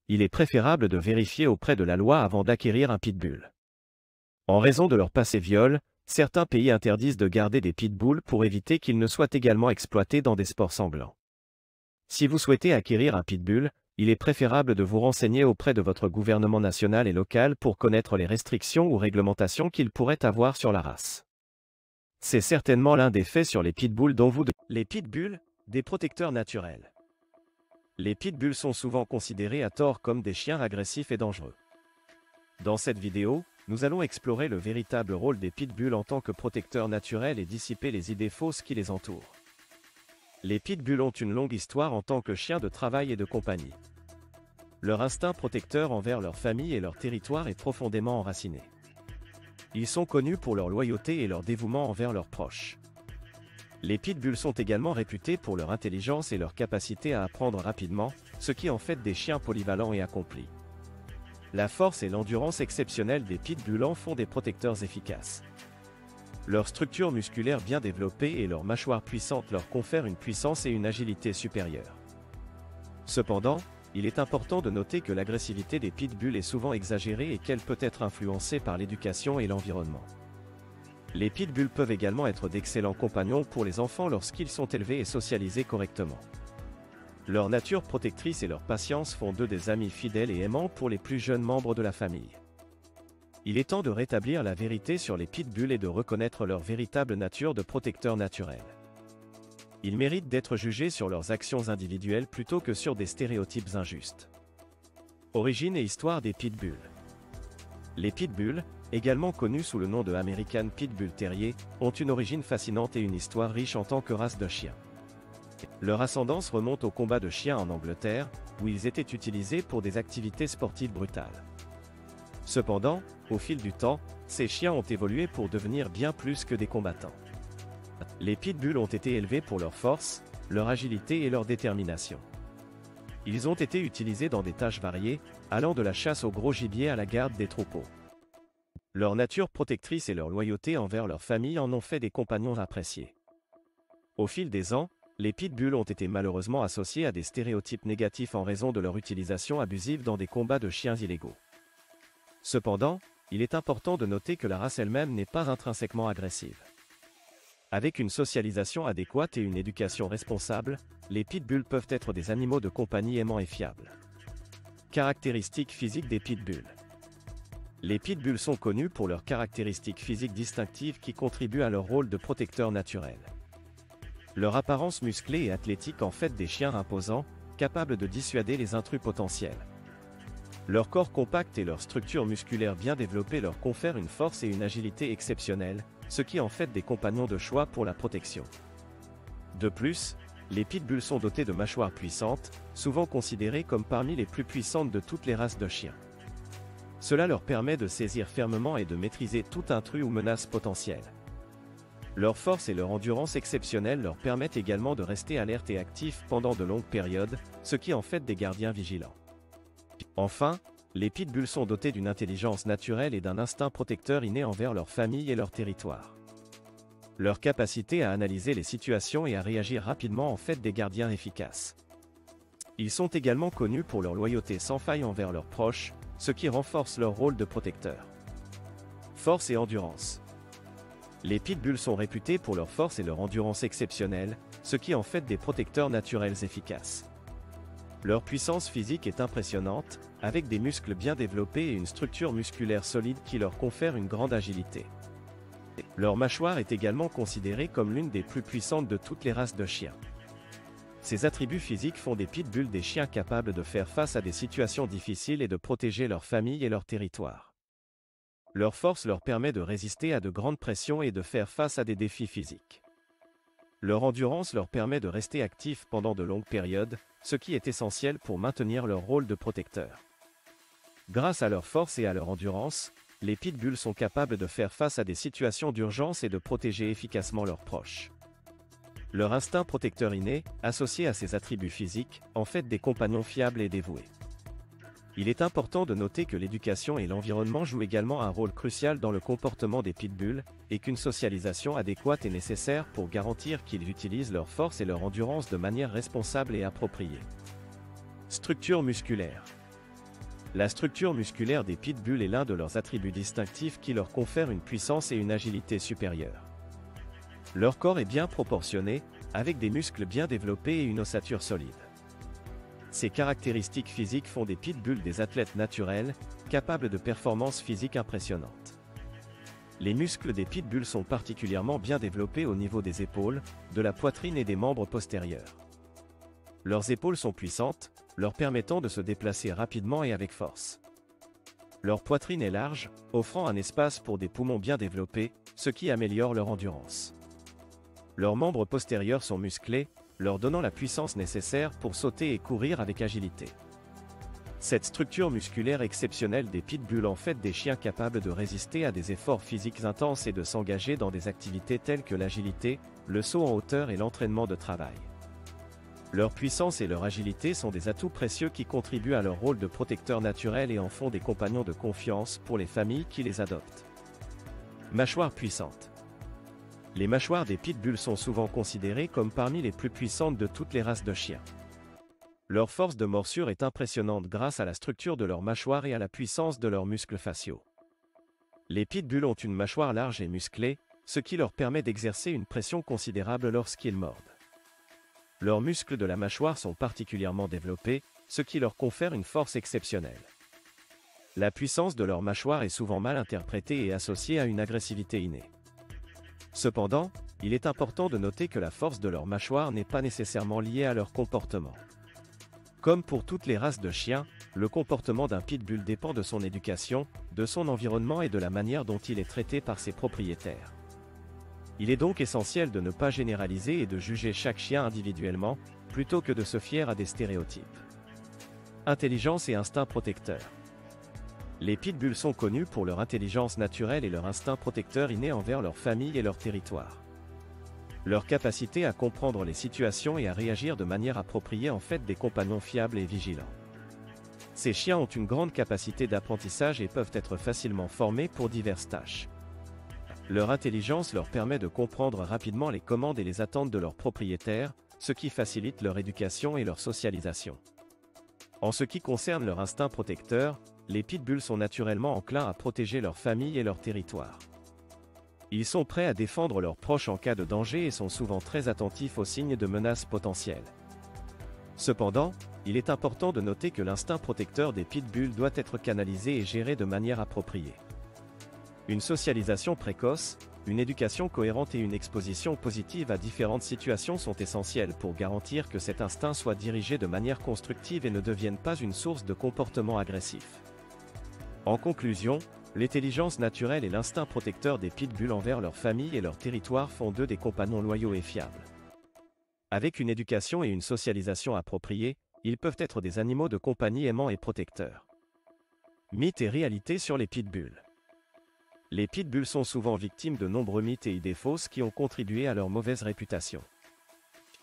il est préférable de vérifier auprès de la loi avant d'acquérir un pitbull. En raison de leur passé viol, certains pays interdisent de garder des pitbulls pour éviter qu'ils ne soient également exploités dans des sports sanglants. Si vous souhaitez acquérir un pitbull, il est préférable de vous renseigner auprès de votre gouvernement national et local pour connaître les restrictions ou réglementations qu'il pourrait avoir sur la race. C'est certainement l'un des faits sur les pitbulls dont vous devez. Les pitbulls, des protecteurs naturels. Les pitbulls sont souvent considérés à tort comme des chiens agressifs et dangereux. Dans cette vidéo, nous allons explorer le véritable rôle des pitbulls en tant que protecteurs naturels et dissiper les idées fausses qui les entourent. Les pitbulls ont une longue histoire en tant que chiens de travail et de compagnie. Leur instinct protecteur envers leur famille et leur territoire est profondément enraciné. Ils sont connus pour leur loyauté et leur dévouement envers leurs proches. Les pitbulls sont également réputés pour leur intelligence et leur capacité à apprendre rapidement, ce qui en fait des chiens polyvalents et accomplis. La force et l'endurance exceptionnelles des pitbulls en font des protecteurs efficaces. Leur structure musculaire bien développée et leur mâchoire puissante leur confèrent une puissance et une agilité supérieures. Cependant, il est important de noter que l'agressivité des pitbulls est souvent exagérée et qu'elle peut être influencée par l'éducation et l'environnement. Les pitbulls peuvent également être d'excellents compagnons pour les enfants lorsqu'ils sont élevés et socialisés correctement. Leur nature protectrice et leur patience font d'eux des amis fidèles et aimants pour les plus jeunes membres de la famille. Il est temps de rétablir la vérité sur les pitbulls et de reconnaître leur véritable nature de protecteurs naturels. Ils méritent d'être jugés sur leurs actions individuelles plutôt que sur des stéréotypes injustes. Origine et histoire des pitbulls. Les pitbulls, également connus sous le nom de American Pitbull Terrier, ont une origine fascinante et une histoire riche en tant que race de chiens. Leur ascendance remonte au combat de chiens en Angleterre, où ils étaient utilisés pour des activités sportives brutales. Cependant, au fil du temps, ces chiens ont évolué pour devenir bien plus que des combattants. Les pitbulls ont été élevés pour leur force, leur agilité et leur détermination. Ils ont été utilisés dans des tâches variées, allant de la chasse au gros gibier à la garde des troupeaux. Leur nature protectrice et leur loyauté envers leur famille en ont fait des compagnons appréciés. Au fil des ans, les pitbulls ont été malheureusement associés à des stéréotypes négatifs en raison de leur utilisation abusive dans des combats de chiens illégaux. Cependant, il est important de noter que la race elle-même n'est pas intrinsèquement agressive. Avec une socialisation adéquate et une éducation responsable, les pitbulls peuvent être des animaux de compagnie aimants et fiables. Caractéristiques physiques des pitbulls. Les pitbulls sont connus pour leurs caractéristiques physiques distinctives qui contribuent à leur rôle de protecteur naturel. Leur apparence musclée et athlétique en fait des chiens imposants, capables de dissuader les intrus potentiels. Leur corps compact et leur structure musculaire bien développée leur confèrent une force et une agilité exceptionnelles, ce qui en fait des compagnons de choix pour la protection. De plus, les pitbulls sont dotés de mâchoires puissantes, souvent considérées comme parmi les plus puissantes de toutes les races de chiens. Cela leur permet de saisir fermement et de maîtriser tout intrus ou menace potentielle. Leur force et leur endurance exceptionnelles leur permettent également de rester alertes et actifs pendant de longues périodes, ce qui en fait des gardiens vigilants. Enfin, les pitbulls sont dotés d'une intelligence naturelle et d'un instinct protecteur inné envers leur famille et leur territoire. Leur capacité à analyser les situations et à réagir rapidement en fait des gardiens efficaces. Ils sont également connus pour leur loyauté sans faille envers leurs proches, ce qui renforce leur rôle de protecteur. Force et endurance. Les pitbulls sont réputés pour leur force et leur endurance exceptionnelles, ce qui en fait des protecteurs naturels efficaces. Leur puissance physique est impressionnante, avec des muscles bien développés et une structure musculaire solide qui leur confère une grande agilité. Leur mâchoire est également considérée comme l'une des plus puissantes de toutes les races de chiens. Ces attributs physiques font des pitbulls des chiens capables de faire face à des situations difficiles et de protéger leur famille et leur territoire. Leur force leur permet de résister à de grandes pressions et de faire face à des défis physiques. Leur endurance leur permet de rester actifs pendant de longues périodes, ce qui est essentiel pour maintenir leur rôle de protecteur. Grâce à leur force et à leur endurance, les pitbulls sont capables de faire face à des situations d'urgence et de protéger efficacement leurs proches. Leur instinct protecteur inné, associé à ces attributs physiques, en fait des compagnons fiables et dévoués. Il est important de noter que l'éducation et l'environnement jouent également un rôle crucial dans le comportement des pitbulls, et qu'une socialisation adéquate est nécessaire pour garantir qu'ils utilisent leur force et leur endurance de manière responsable et appropriée. Structure musculaire. La structure musculaire des pitbulls est l'un de leurs attributs distinctifs qui leur confère une puissance et une agilité supérieures. Leur corps est bien proportionné, avec des muscles bien développés et une ossature solide. Ces caractéristiques physiques font des pitbulls des athlètes naturels, capables de performances physiques impressionnantes. Les muscles des pitbulls sont particulièrement bien développés au niveau des épaules, de la poitrine et des membres postérieurs. Leurs épaules sont puissantes, leur permettant de se déplacer rapidement et avec force. Leur poitrine est large, offrant un espace pour des poumons bien développés, ce qui améliore leur endurance. Leurs membres postérieurs sont musclés, leur donnant la puissance nécessaire pour sauter et courir avec agilité. Cette structure musculaire exceptionnelle des pitbulls en fait des chiens capables de résister à des efforts physiques intenses et de s'engager dans des activités telles que l'agilité, le saut en hauteur et l'entraînement de travail. Leur puissance et leur agilité sont des atouts précieux qui contribuent à leur rôle de protecteur naturel et en font des compagnons de confiance pour les familles qui les adoptent. Mâchoire puissante. Les mâchoires des pitbulls sont souvent considérées comme parmi les plus puissantes de toutes les races de chiens. Leur force de morsure est impressionnante grâce à la structure de leur mâchoire et à la puissance de leurs muscles faciaux. Les pitbulls ont une mâchoire large et musclée, ce qui leur permet d'exercer une pression considérable lorsqu'ils mordent. Leurs muscles de la mâchoire sont particulièrement développés, ce qui leur confère une force exceptionnelle. La puissance de leur mâchoire est souvent mal interprétée et associée à une agressivité innée. Cependant, il est important de noter que la force de leur mâchoire n'est pas nécessairement liée à leur comportement. Comme pour toutes les races de chiens, le comportement d'un pitbull dépend de son éducation, de son environnement et de la manière dont il est traité par ses propriétaires. Il est donc essentiel de ne pas généraliser et de juger chaque chien individuellement, plutôt que de se fier à des stéréotypes. Intelligence et instinct protecteur. Les pitbulls sont connus pour leur intelligence naturelle et leur instinct protecteur inné envers leur famille et leur territoire. Leur capacité à comprendre les situations et à réagir de manière appropriée en fait des compagnons fiables et vigilants. Ces chiens ont une grande capacité d'apprentissage et peuvent être facilement formés pour diverses tâches. Leur intelligence leur permet de comprendre rapidement les commandes et les attentes de leurs propriétaires, ce qui facilite leur éducation et leur socialisation. En ce qui concerne leur instinct protecteur, les pitbulls sont naturellement enclins à protéger leur famille et leur territoire. Ils sont prêts à défendre leurs proches en cas de danger et sont souvent très attentifs aux signes de menaces potentielles. Cependant, il est important de noter que l'instinct protecteur des pitbulls doit être canalisé et géré de manière appropriée. Une socialisation précoce, une éducation cohérente et une exposition positive à différentes situations sont essentielles pour garantir que cet instinct soit dirigé de manière constructive et ne devienne pas une source de comportement agressif. En conclusion, l'intelligence naturelle et l'instinct protecteur des pitbulls envers leur famille et leur territoire font d'eux des compagnons loyaux et fiables. Avec une éducation et une socialisation appropriées, ils peuvent être des animaux de compagnie aimants et protecteurs. Mythes et réalités sur les pitbulls. Les pitbulls sont souvent victimes de nombreux mythes et idées fausses qui ont contribué à leur mauvaise réputation.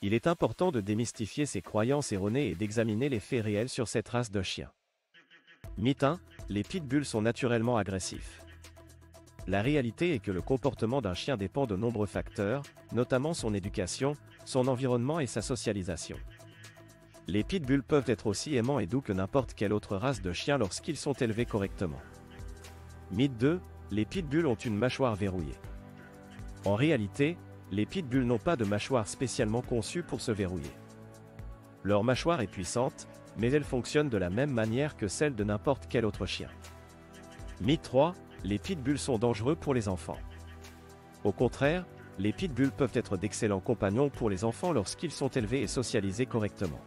Il est important de démystifier ces croyances erronées et d'examiner les faits réels sur cette race de chiens. Mythe 1. Les pitbulls sont naturellement agressifs. La réalité est que le comportement d'un chien dépend de nombreux facteurs, notamment son éducation, son environnement et sa socialisation. Les pitbulls peuvent être aussi aimants et doux que n'importe quelle autre race de chiens lorsqu'ils sont élevés correctement. Mythe 2. Les pitbulls ont une mâchoire verrouillée. En réalité, les pitbulls n'ont pas de mâchoire spécialement conçue pour se verrouiller. Leur mâchoire est puissante, mais elle fonctionne de la même manière que celle de n'importe quel autre chien. Mythe 3. Les pitbulls sont dangereux pour les enfants. Au contraire, les pitbulls peuvent être d'excellents compagnons pour les enfants lorsqu'ils sont élevés et socialisés correctement.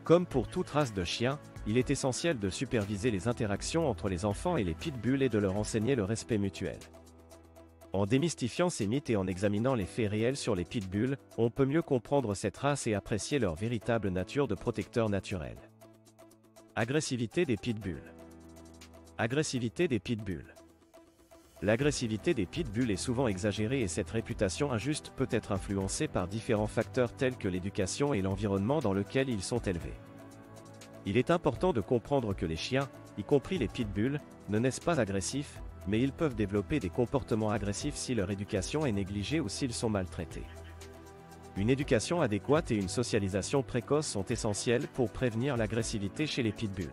Comme pour toute race de chiens, il est essentiel de superviser les interactions entre les enfants et les pitbulls et de leur enseigner le respect mutuel. En démystifiant ces mythes et en examinant les faits réels sur les pitbulls, on peut mieux comprendre cette race et apprécier leur véritable nature de protecteur naturel. Agressivité des pitbulls. Agressivité des pitbulls. L'agressivité des pitbulls est souvent exagérée et cette réputation injuste peut être influencée par différents facteurs tels que l'éducation et l'environnement dans lequel ils sont élevés. Il est important de comprendre que les chiens, y compris les pitbulls, ne naissent pas agressifs, mais ils peuvent développer des comportements agressifs si leur éducation est négligée ou s'ils sont maltraités. Une éducation adéquate et une socialisation précoce sont essentielles pour prévenir l'agressivité chez les pitbulls.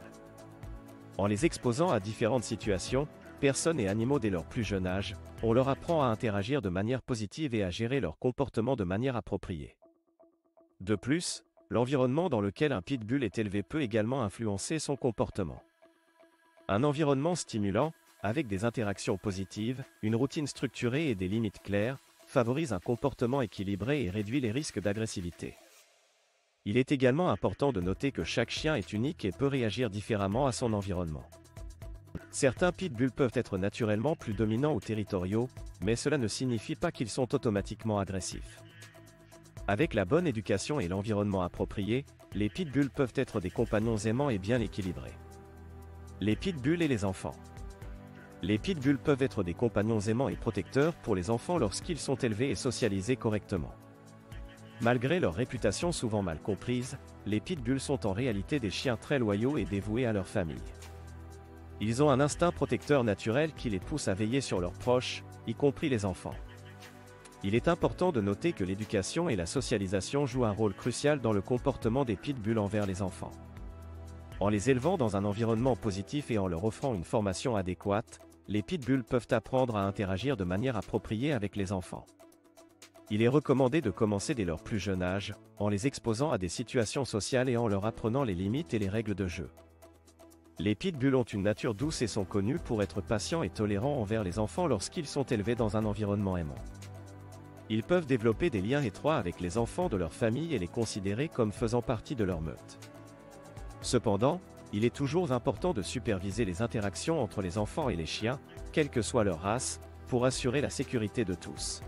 En les exposant à différentes situations, personnes et animaux dès leur plus jeune âge, on leur apprend à interagir de manière positive et à gérer leur comportement de manière appropriée. De plus, l'environnement dans lequel un pitbull est élevé peut également influencer son comportement. Un environnement stimulant, avec des interactions positives, une routine structurée et des limites claires, favorise un comportement équilibré et réduit les risques d'agressivité. Il est également important de noter que chaque chien est unique et peut réagir différemment à son environnement. Certains pitbulls peuvent être naturellement plus dominants ou territoriaux, mais cela ne signifie pas qu'ils sont automatiquement agressifs. Avec la bonne éducation et l'environnement approprié, les pitbulls peuvent être des compagnons aimants et bien équilibrés. Les pitbulls et les enfants. Les pitbulls peuvent être des compagnons aimants et protecteurs pour les enfants lorsqu'ils sont élevés et socialisés correctement. Malgré leur réputation souvent mal comprise, les pitbulls sont en réalité des chiens très loyaux et dévoués à leur famille. Ils ont un instinct protecteur naturel qui les pousse à veiller sur leurs proches, y compris les enfants. Il est important de noter que l'éducation et la socialisation jouent un rôle crucial dans le comportement des pitbulls envers les enfants. En les élevant dans un environnement positif et en leur offrant une formation adéquate, les pitbulls peuvent apprendre à interagir de manière appropriée avec les enfants. Il est recommandé de commencer dès leur plus jeune âge, en les exposant à des situations sociales et en leur apprenant les limites et les règles de jeu. Les pitbulls ont une nature douce et sont connus pour être patients et tolérants envers les enfants lorsqu'ils sont élevés dans un environnement aimant. Ils peuvent développer des liens étroits avec les enfants de leur famille et les considérer comme faisant partie de leur meute. Cependant, il est toujours important de superviser les interactions entre les enfants et les chiens, quelle que soit leur race, pour assurer la sécurité de tous.